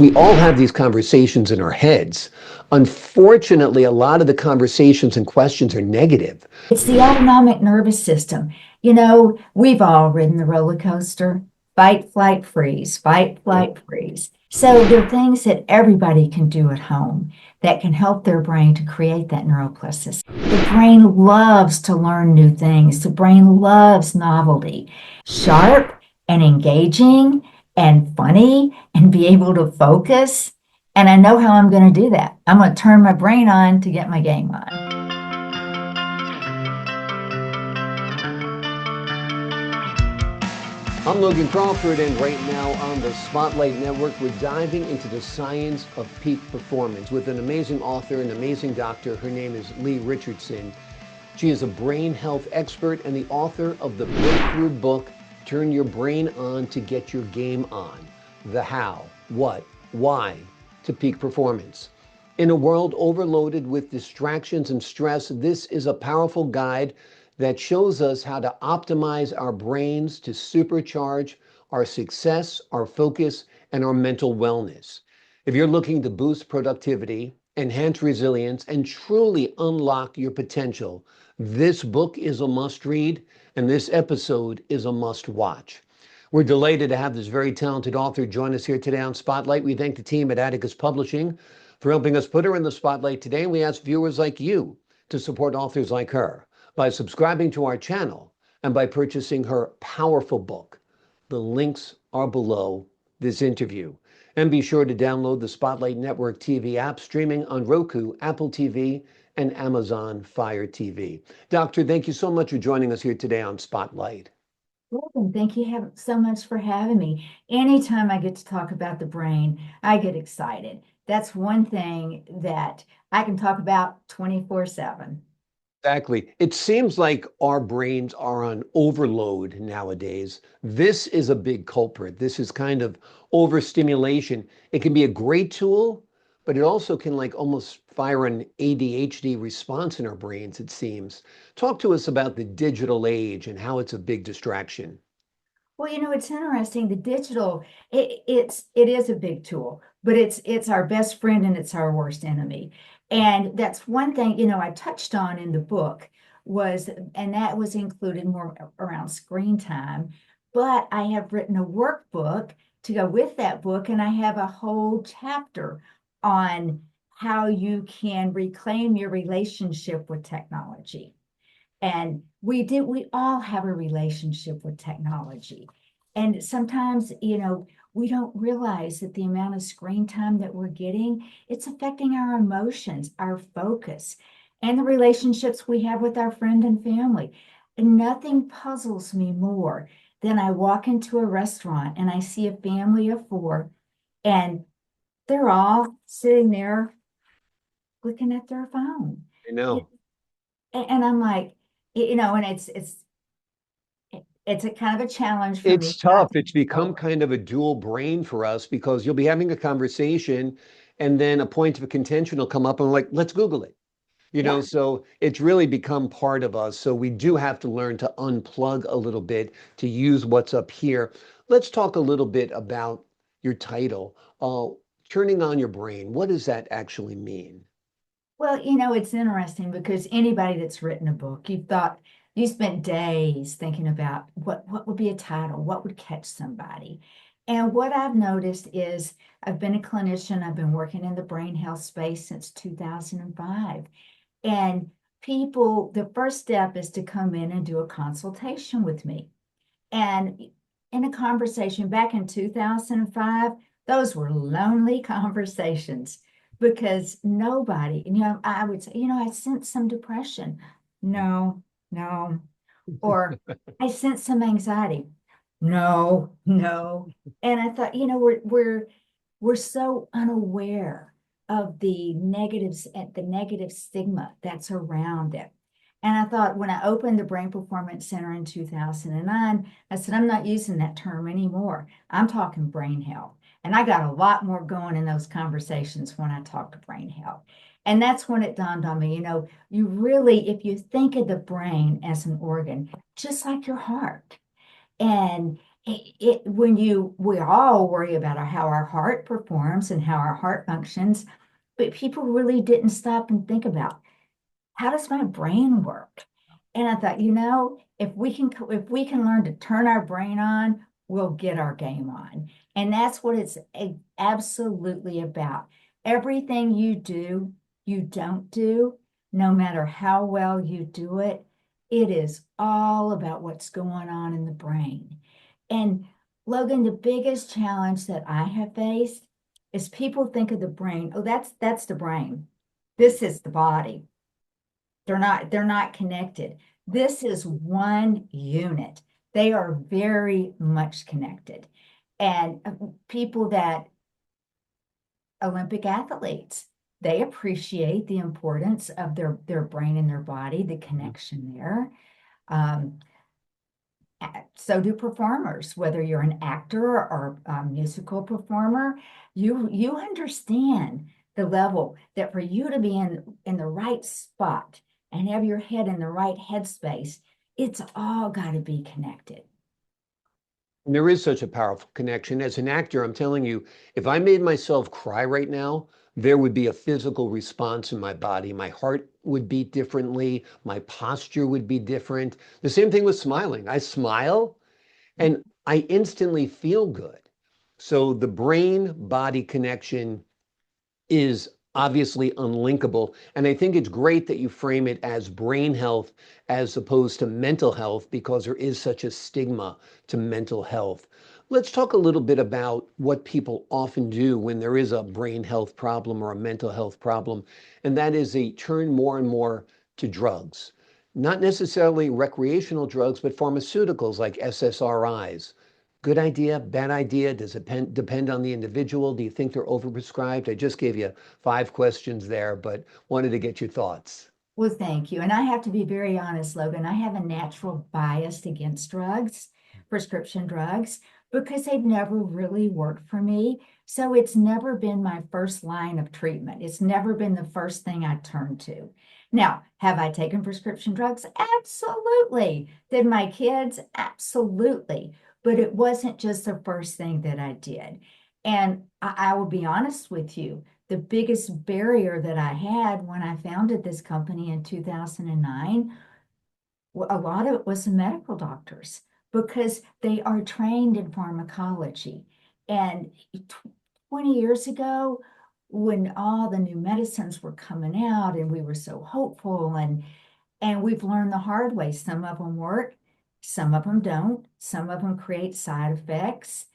We all have these conversations in our heads. Unfortunately, a lot of the conversations and questions are negative. It's the autonomic nervous system. We've all ridden the roller coaster, fight, flight, freeze, fight, flight, freeze. So there are things that everybody can do at home that can help their brain to create that neuroplasticity. The brain loves to learn new things. The brain loves novelty, sharp and engaging and funny and be able to focus. And I know how I'm going to do that. I'm going to turn my brain on to get my game on. I'm Logan Crawford, and right now on the Spotlight Network, we're diving into the science of peak performance with an amazing author, an amazing doctor. Her name is Leigh Richardson. She is a brain health expert and the author of the breakthrough book, Turn Your Brain On to Get Your Game On: The How, What, Why to Peak Performance. In a world overloaded with distractions and stress, this is a powerful guide that shows us how to optimize our brains to supercharge our success, our focus, and our mental wellness. If you're looking to boost productivity, enhance resilience, and truly unlock your potential, this book is a must read, and this episode is a must watch. We're delighted to have this very talented author join us here today on Spotlight. We thank the team at Atticus Publishing for helping us put her in the spotlight today. And we ask viewers like you to support authors like her by subscribing to our channel and by purchasing her powerful book. The links are below this interview. And be sure to download the Spotlight Network TV app, streaming on Roku, Apple TV, and Amazon Fire TV. Doctor, thank you so much for joining us here today on Spotlight. Welcome. Thank you so much for having me. Anytime I get to talk about the brain, I get excited. That's one thing that I can talk about 24/7. Exactly. It seems like our brains are on overload nowadays. This is a big culprit. This is kind of overstimulation. It can be a great tool, but it also can like almost fire an ADHD response in our brains, it seems. Talk to us about the digital age and how it's a big distraction. Well, it's interesting. The digital, it is a big tool, but it's our best friend and it's our worst enemy. And that's one thing, I touched on in the book was, and that was included more around screen time. But I have written a workbook to go with that book, and I have a whole chapter on how you can reclaim your relationship with technology. And we all have a relationship with technology. And sometimes, we don't realize that the amount of screen time that we're getting, it's affecting our emotions, our focus, and the relationships we have with our friend and family. And nothing puzzles me more than I walk into a restaurant and I see a family of four, and they're all sitting there looking at their phone. I know. And I'm like, and it's a kind of a challenge for It's me not tough. to It's become over. kind of a dual brain for us because you'll be having a conversation and then a point of contention will come up and like, let's Google it. Yeah. So it's really become part of us. So we do have to learn to unplug a little bit to use what's up here. Let's talk a little bit about your title, Turning on Your Brain. What does that actually mean? Well, it's interesting because anybody that's written a book, you spent days thinking about what would be a title, what would catch somebody. And what I've noticed is I've been a clinician, I've been working in the brain health space since 2005. And people, the first step is to come in and do a consultation with me. And in a conversation back in 2005, those were lonely conversations because nobody, I would say, I sense some depression. No, no. Or I sense some anxiety. No, no. And I thought, we're so unaware of the negatives and the negative stigma that's around it. And I thought when I opened the Brain Performance Center in 2009, I said, I'm not using that term anymore. I'm talking brain health. And I got a lot more going in those conversations when I talked to brain health. And that's when it dawned on me, you really, if you think of the brain as an organ, just like your heart, and we all worry about how our heart performs and how our heart functions, but people really didn't stop and think about, how does my brain work? And I thought, if we can learn to turn our brain on, we'll get our game on. And that's what it's absolutely about. Everything you don't do, no matter how well you do it, it is all about what's going on in the brain. And Logan, the biggest challenge that I have faced is people think of the brain, oh, that's the brain. This is the body. They're not connected. This is one unit. They are very much connected. And people that Olympic athletes, they appreciate the importance of their brain and their body, the connection there. Um, so do performers, whether you're an actor or a musical performer, you understand the level that for you to be in the right spot and have your head in the right headspace, it's all got to be connected. And there is such a powerful connection. As an actor, I'm telling you, if I made myself cry right now, there would be a physical response in my body. My heart would beat differently. My posture would be different. The same thing with smiling. I smile and I instantly feel good. So the brain body connection is obviously unlinkable. And I think it's great that you frame it as brain health as opposed to mental health because there is such a stigma to mental health. Let's talk a little bit about what people often do when there is a brain health problem or a mental health problem, and that is they turn more and more to drugs. Not necessarily recreational drugs, but pharmaceuticals like SSRIs. Good idea, bad idea? Does it depend on the individual? Do you think they're overprescribed? I just gave you 5 questions there, but wanted to get your thoughts. Well, thank you. And I have to be very honest, Logan. I have a natural bias against drugs, prescription drugs, because they've never really worked for me. So it's never been my first line of treatment. It's never been the first thing I turn to. Now, have I taken prescription drugs? Absolutely. Did my kids? Absolutely. But it wasn't just the first thing that I did. And I will be honest with you, the biggest barrier that I had when I founded this company in 2009, a lot of it was the medical doctors because they are trained in pharmacology. And 20 years ago, when all the new medicines were coming out and we were so hopeful, and we've learned the hard way, some of them work, some of them don't, some of them create side effects.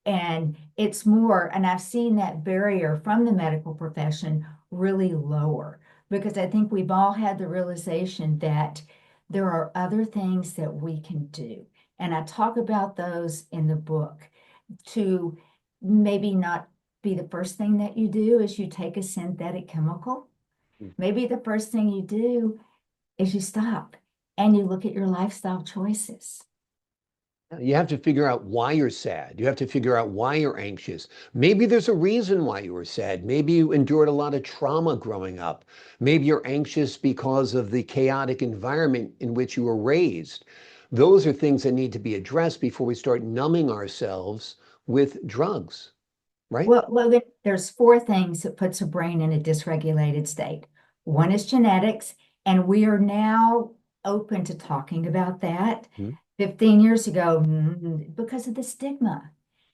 And it's more, and I've seen that barrier from the medical profession really lower because I think we've all had the realization that there are other things that we can do. And I talk about those in the book to maybe not be the first thing that you do is you take a synthetic chemical. Maybe the first thing you do is you stop and you look at your lifestyle choices. You have to figure out why you're sad. You have to figure out why you're anxious. Maybe there's a reason why you were sad. Maybe you endured a lot of trauma growing up. Maybe you're anxious because of the chaotic environment in which you were raised. Those are things that need to be addressed before we start numbing ourselves with drugs, right? Well, there's four things that puts a brain in a dysregulated state. One is genetics, and we are now open to talking about that. Hmm. 15 years ago, because of the stigma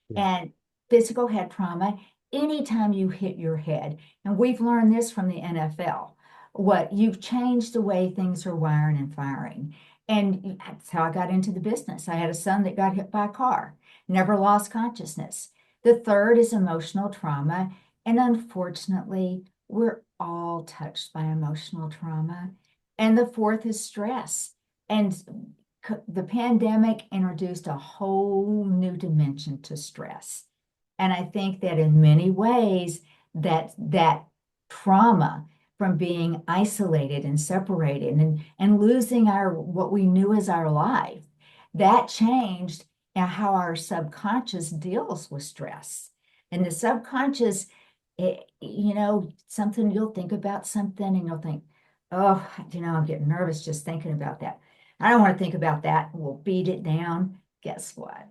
Yeah. and physical head trauma, anytime you hit your head, and we've learned this from the NFL, what you've changed the way things are wiring and firing. And that's how I got into the business. I had a son that got hit by a car, never lost consciousness. The third is emotional trauma. And unfortunately, we're all touched by emotional trauma. And the fourth is stress. And the pandemic introduced a whole new dimension to stress. And I think that in many ways, that trauma from being isolated and separated and losing our what we knew as our life, that changed how our subconscious deals with stress. And the subconscious, something you'll think about something and you'll think, oh, I'm getting nervous just thinking about that. I don't want to think about that. We'll beat it down. Guess what?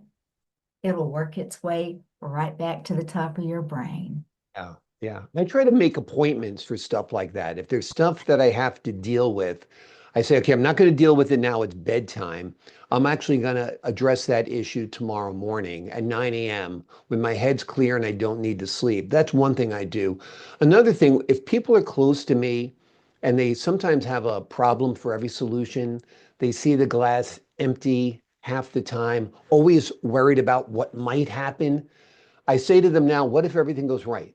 it'll work its way right back to the top of your brain. Yeah, yeah. I try to make appointments for stuff like that. If there's stuff that I have to deal with, I say, okay, I'm not going to deal with it now. It's bedtime. I'm actually going to address that issue tomorrow morning at 9 a.m. when my head's clear and I don't need to sleep. That's one thing I do. Another thing, if people are close to me and they sometimes have a problem for every solution, they see the glass empty half the time, always worried about what might happen. I say to them now, what if everything goes right?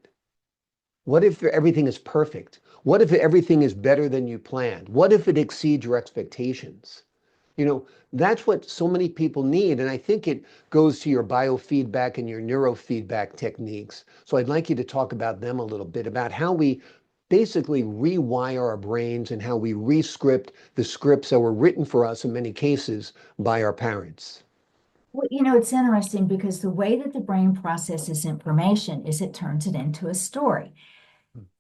What if everything is perfect? What if everything is better than you planned? What if it exceeds your expectations? You know, that's what so many people need. And I think it goes to your biofeedback and your neurofeedback techniques. So I'd like you to talk about them a little bit, about how we basically rewire our brains and how we rescript the scripts that were written for us in many cases by our parents. Well, it's interesting because the way that the brain processes information is it turns it into a story.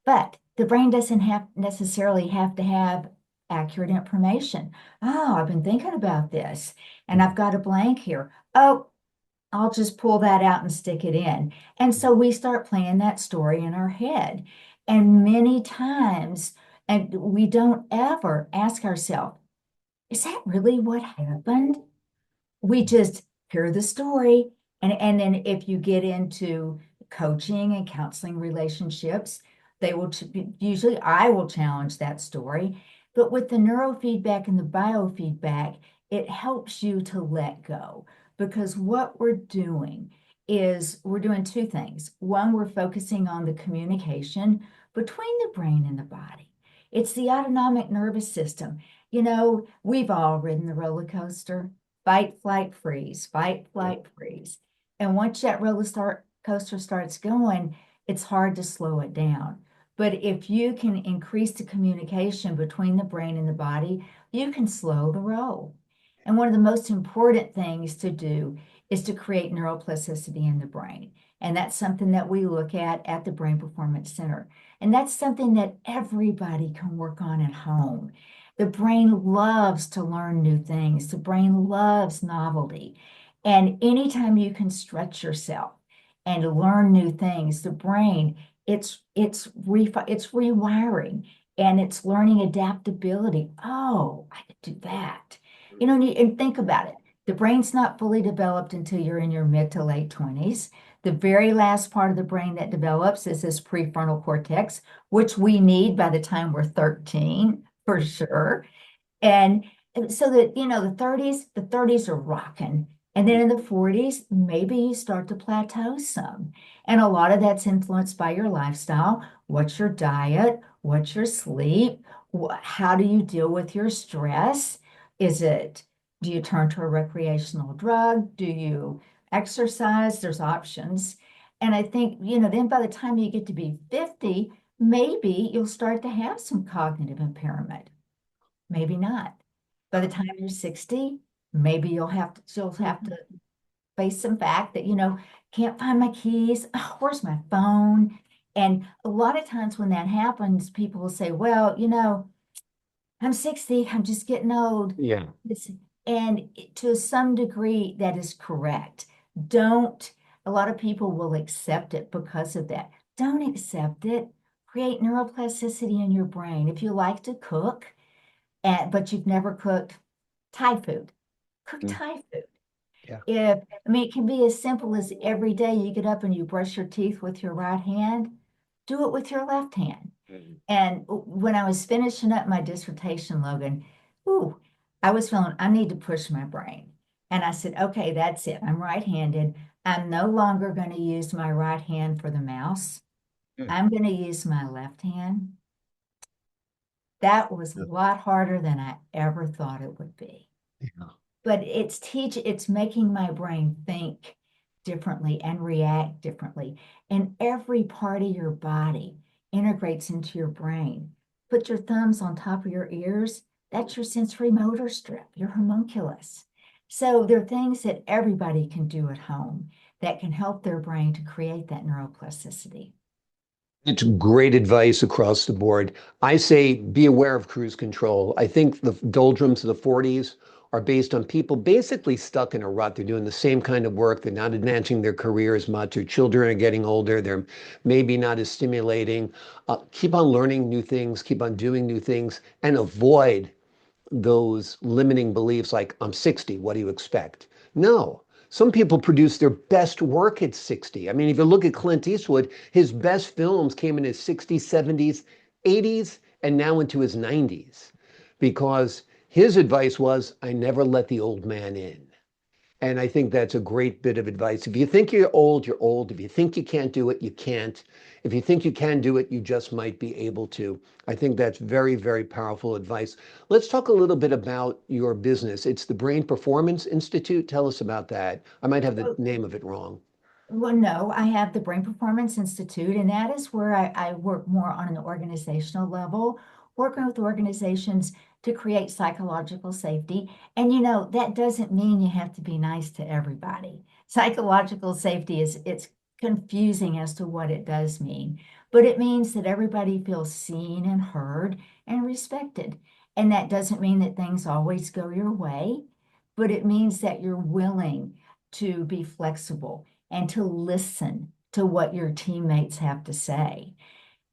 But the brain doesn't have necessarily have to have accurate information. Oh, I've been thinking about this and I've got a blank here. Oh, I'll just pull that out and stick it in. And so we start playing that story in our head. And many times, and we don't ever ask ourselves, is that really what happened? We just hear the story. And then if you get into coaching and counseling relationships, they will usually I will challenge that story. But with the neurofeedback and the biofeedback, it helps you to let go because what we're doing is we're doing two things. One, we're focusing on the communication between the brain and the body. It's the autonomic nervous system. We've all ridden the roller coaster. Fight, flight, freeze, fight, flight, freeze. And once that coaster starts going, it's hard to slow it down. But if you can increase the communication between the brain and the body, you can slow the roll. And one of the most important things to do is to create neuroplasticity in the brain. And that's something that we look at the Brain Performance Center. And that's something that everybody can work on at home. The brain loves to learn new things. The brain loves novelty. And anytime you can stretch yourself and learn new things, the brain, it's rewiring and it's learning adaptability. Oh, I could do that. And think about it. The brain's not fully developed until you're in your mid to late 20s. The very last part of the brain that develops is this prefrontal cortex, which we need by the time we're 13 for sure. And so that, the 30s are rocking. And then in the 40s, maybe you start to plateau some. And a lot of that's influenced by your lifestyle. What's your diet? What's your sleep? How do you deal with your stress? Do you turn to a recreational drug? Do you exercise? There's options. And I think, then by the time you get to be 50, maybe you'll start to have some cognitive impairment. Maybe not. By the time you're 60, maybe you'll have to face some fact that, can't find my keys. Oh, where's my phone? And a lot of times when that happens, people will say, well, I'm 60, I'm just getting old. Yeah. And to some degree, that is correct. Don't, a lot of people will accept it because of that. Don't accept it. Create neuroplasticity in your brain. If you like to cook, but you've never cooked Thai food, cook Mm. Thai food. Yeah. It can be as simple as every day you get up and you brush your teeth with your right hand, do it with your left hand. Mhm. And when I was finishing up my dissertation, Logan, ooh, I was feeling I need to push my brain. And I said, okay, that's it. I'm right-handed. I'm no longer going to use my right hand for the mouse. Mm. I'm going to use my left hand. That was a Yeah. lot harder than I ever thought it would be. Yeah. But it's making my brain think differently and react differently. And every part of your body integrates into your brain. Put your thumbs on top of your ears. That's your sensory motor strip, your homunculus. So there are things that everybody can do at home that can help their brain to create that neuroplasticity. It's great advice across the board. I say be aware of cruise control. I think the doldrums of the 40s are based on people basically stuck in a rut. They're doing the same kind of work. They're not advancing their career as much. Their children are getting older. They're maybe not as stimulating. Keep on learning new things, keep on doing new things, and avoid those limiting beliefs like, I'm 60, what do you expect? No. Some people produce their best work at 60. I mean, if you look at Clint Eastwood, his best films came in his 60s, 70s, 80s, and now into his 90s because his advice was, I never let the old man in. And I think that's a great bit of advice. If you think you're old, you're old. If you think you can't do it, you can't. If you think you can do it, you just might be able to. I think that's very, very powerful advice. Let's talk a little bit about your business. It's the Brain Performance Institute. Tell us about that. I might have the name of it wrong. Well, no, I have the Brain Performance Institute, and that is where I work more on an organizational level, working with organizations to create psychological safety. And that doesn't mean you have to be nice to everybody. Psychological safety it's confusing as to what it does mean, but it means that everybody feels seen and heard and respected. And that doesn't mean that things always go your way, but it means that you're willing to be flexible and to listen to what your teammates have to say.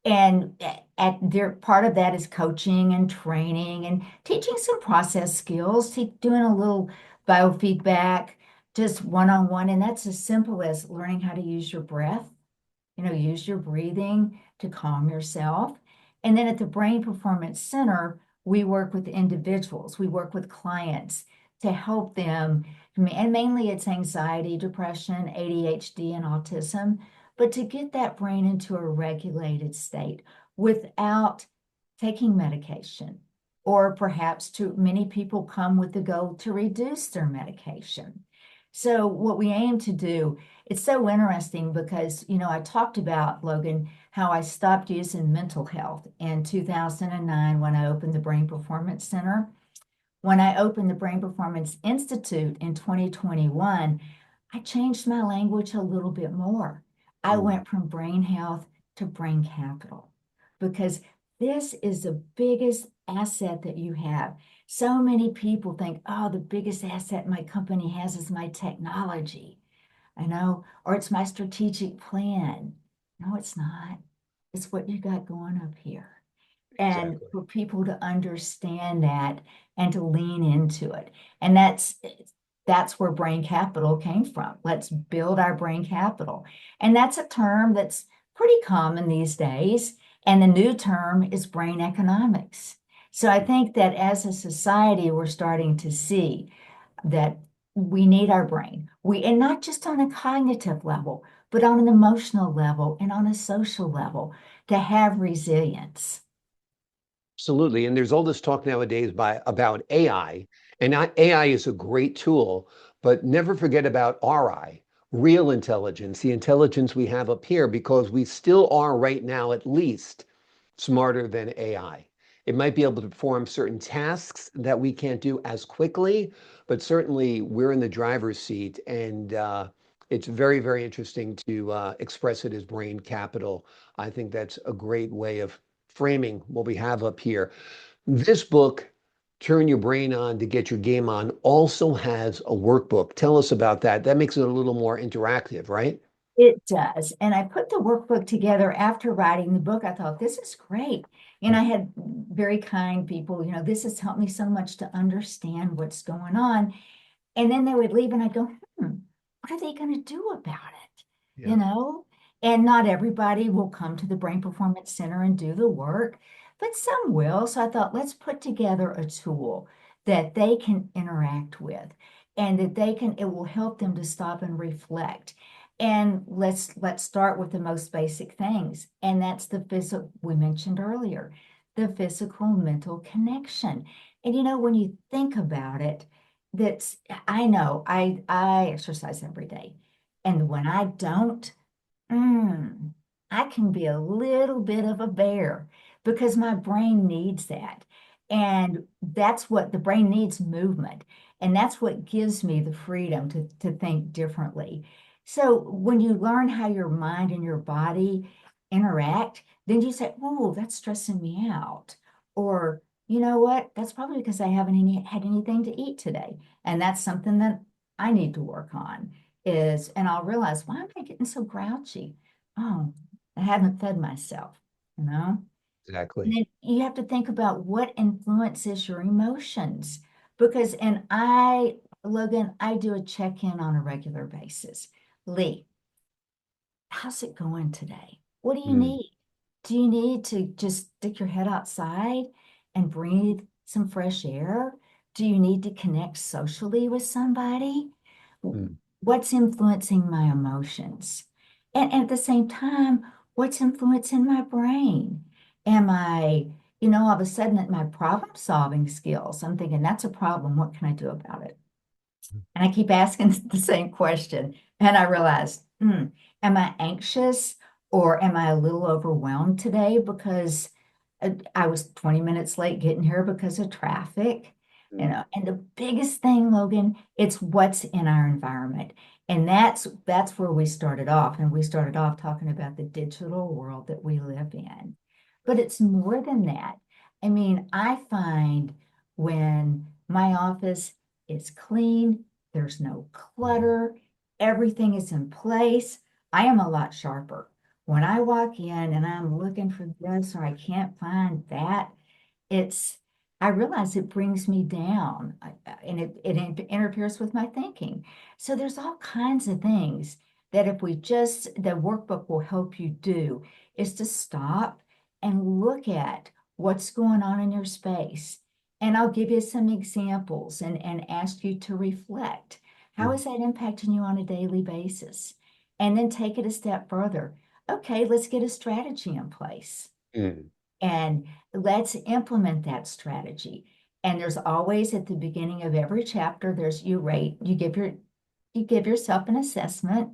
And at their part of that is coaching and training and teaching some process skills, doing a little biofeedback, just one-on-one. And that's as simple as learning how to use your breath, use your breathing to calm yourself. And then at the Brain Performance Center, we work with individuals, we work with clients to help them, and mainly it's anxiety, depression, ADHD, and autism, but to get that brain into a regulated state without taking medication. Or perhaps too many people come with the goal to reduce their medication. So what we aim to do, it's so interesting because, I talked about, Logan, how I stopped using mental health in 2009 when I opened the Brain Performance Center. When I opened the Brain Performance Institute in 2021, I changed my language a little bit more. I Mm. went from brain health to brain capital because this is the biggest asset that you have. So many people think, oh, the biggest asset my company has is my technology, or it's my strategic plan. No, it's not. It's what you got going up here. And Exactly. for people to understand that and to lean into it. And that's where brain capital came from. Let's build our brain capital. And that's a term that's pretty common these days. And the new term is brain economics. So I think that as a society, we're starting to see that we need our brain. And not just on a cognitive level, but on an emotional level and on a social level to have resilience. Absolutely. And there's all this talk nowadays about AI, and AI is a great tool, but never forget about RI, real intelligence, the intelligence we have up here, because we still are right now at least smarter than AI. It might be able to perform certain tasks that we can't do as quickly, but certainly we're in the driver's seat, and it's very, very interesting to express it as brain capital. I think that's a great way of framing what we have up here. This book, Turn Your Brain On to Get Your Game On, also has a workbook. Tell us about that. That makes it a little more interactive, right? It does. And I put the workbook together after writing the book. I thought, this is great. And I had very kind people, this has helped me so much to understand what's going on. And then they would leave and I'd go, what are they going to do about it? Yeah. And not everybody will come to the Brain Performance Center and do the work, but some will. So I thought, let's put together a tool that they can interact with and that it will help them to stop and reflect. And let's start with the most basic things. And that's the physical, we mentioned earlier, the physical mental connection. And when you think about it, that's I know I exercise every day. And when I don't, I can be a little bit of a bear because my brain needs that. And that's what the brain needs, movement. And that's what gives me the freedom to think differently. So when you learn how your mind and your body interact, then you say, oh, that's stressing me out. Or you know what? That's probably because I haven't had anything to eat today. And that's something that I need to work on is, and I'll realize, why am I getting so grouchy? Oh, I haven't fed myself, you know? And Exactly. then you have to think about what influences your emotions. Because, and I, Logan, I do a check-in on a regular basis. Leigh, how's it going today? What do you Mm, need? Do you need to just stick your head outside and breathe some fresh air? Do you need to connect socially with somebody? mm, What's influencing my emotions? And at the same time, what's influencing my brain? Am I, all of a sudden at my problem solving skills, I'm thinking that's a problem. What can I do about it? And I keep asking the same question. And I realized, am I anxious or am I a little overwhelmed today because I was 20 minutes late getting here because of traffic? mm, And the biggest thing, Logan, it's what's in our environment. And that's where we started off. And we started off talking about the digital world that we live in. But it's more than that. I mean, I find when my office is clean, there's no mm, clutter. Everything is in place. I am a lot sharper. When I walk in and I'm looking for this or I can't find that, it's, I realize it brings me down and it interferes with my thinking. So there's all kinds of things that if we just, the workbook will help you do is to stop and look at what's going on in your space. And I'll give you some examples and ask you to reflect. How mm, is that impacting you on a daily basis? And then take it a step further. Okay, let's get a strategy in place mm, and let's implement that strategy. And there's always at the beginning of every chapter, there's you rate, you give yourself an assessment.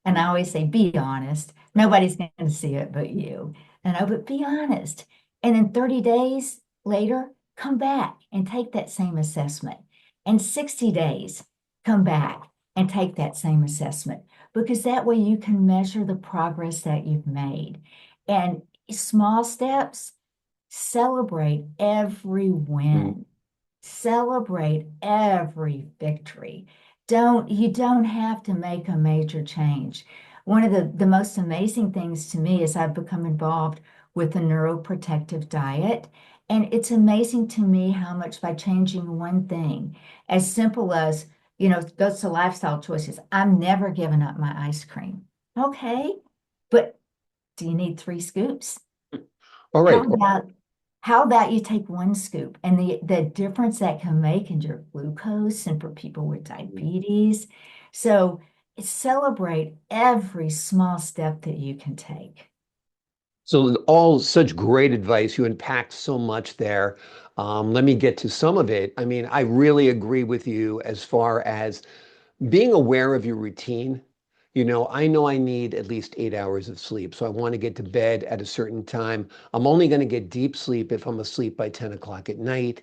And I always say, be honest. Nobody's going to see it but you. But be honest. And then 30 days later, come back and take that same assessment. And 60 days, come back and take that same assessment because that way you can measure the progress that you've made. And small steps, celebrate every mm. win, celebrate every victory. You don't have to make a major change. One of the most amazing things to me is I've become involved with a neuroprotective diet. And it's amazing to me how much by changing one thing, as simple as, those are lifestyle choices. I'm never giving up my ice cream. Okay, but do you need 3 scoops? All How right. about how about you take 1 scoop and the difference that can make in your glucose and for people with diabetes. So celebrate every small step that you can take. So all such great advice. You unpacked so much there. Let me get to some of it. I mean, I really agree with you as far as being aware of your routine. I know I need at least 8 hours of sleep. So I want to get to bed at a certain time. I'm only going to get deep sleep if I'm asleep by 10 o'clock at night.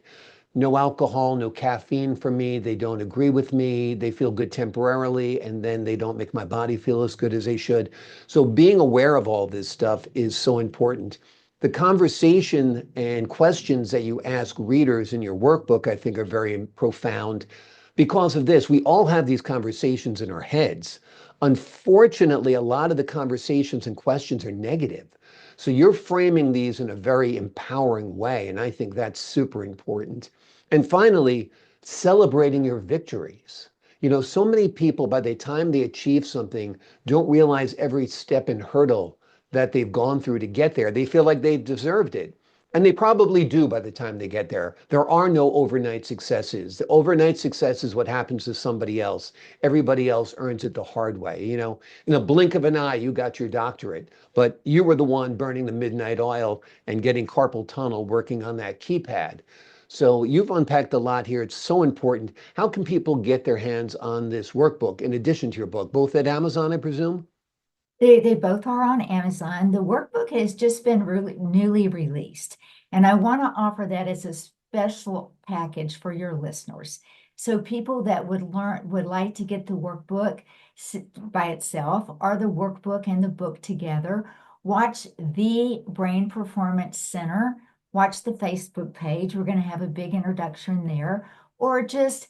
No alcohol, no caffeine for me. They don't agree with me. They feel good temporarily, and then they don't make my body feel as good as they should. So being aware of all this stuff is so important. The conversation and questions that you ask readers in your workbook, I think, are very profound because of this. We all have these conversations in our heads. Unfortunately, a lot of the conversations and questions are negative. So you're framing these in a very empowering way, and I think that's super important. And finally, celebrating your victories. So many people, by the time they achieve something, don't realize every step and hurdle that they've gone through to get there. They feel like they've deserved it. And they probably do by the time they get there. There are no overnight successes. The overnight success is what happens to somebody else. Everybody else earns it the hard way. In a blink of an eye, you got your doctorate, but you were the one burning the midnight oil and getting carpal tunnel working on that keypad. So you've unpacked a lot here. It's so important. How can people get their hands on this workbook in addition to your book? Both at Amazon, I presume? They both are on Amazon. The workbook has just been really newly released, and I want to offer that as a special package for your listeners. So people that would like to get the workbook by itself or the workbook and the book together, watch the Brain Performance Center watch the Facebook page. We're going to have a big introduction there, or just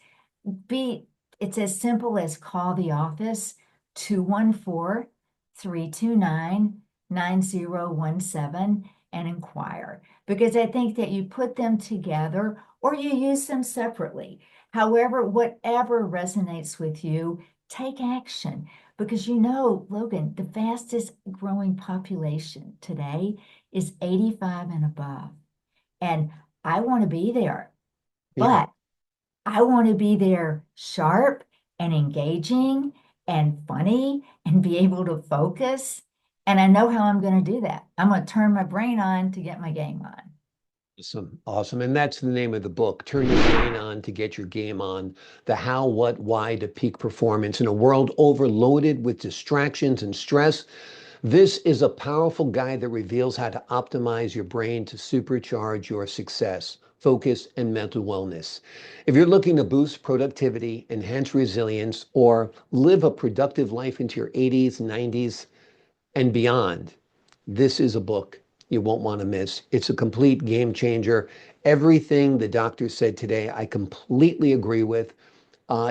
it's as simple as call the office 214-329-9017 and inquire, because I think that you put them together or you use them separately. However, whatever resonates with you, take action, because Logan, the fastest growing population today is 85 and above. And I want to be there, Yeah. but I want to be there sharp and engaging and funny and be able to focus. And I know how I'm going to do that. I'm going to turn my brain on to get my game on. Awesome. Awesome. And that's the name of the book, Turn Your Brain On to Get Your Game On, the how, what, why to peak performance in a world overloaded with distractions and stress. This is a powerful guide that reveals how to optimize your brain to supercharge your success, focus, and mental wellness. If you're looking to boost productivity, enhance resilience, or live a productive life into your 80s, 90s, and beyond, this is a book you won't want to miss. It's a complete game changer. Everything the doctor said today, I completely agree with.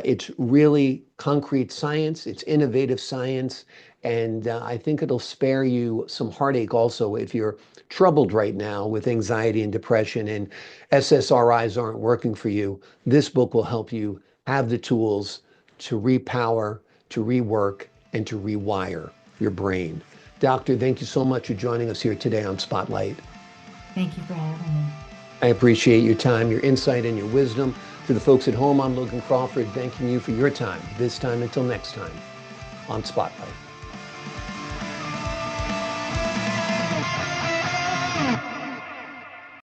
It's really concrete science, it's innovative science, and I think it'll spare you some heartache also if you're troubled right now with anxiety and depression and SSRIs aren't working for you. This book will help you have the tools to repower, to rework, and to rewire your brain. Doctor, thank you so much for joining us here today on Spotlight. Thank you for having me. I appreciate your time, your insight, and your wisdom. To the folks at home, I'm Logan Crawford, thanking you for your time. This time until next time on Spotlight.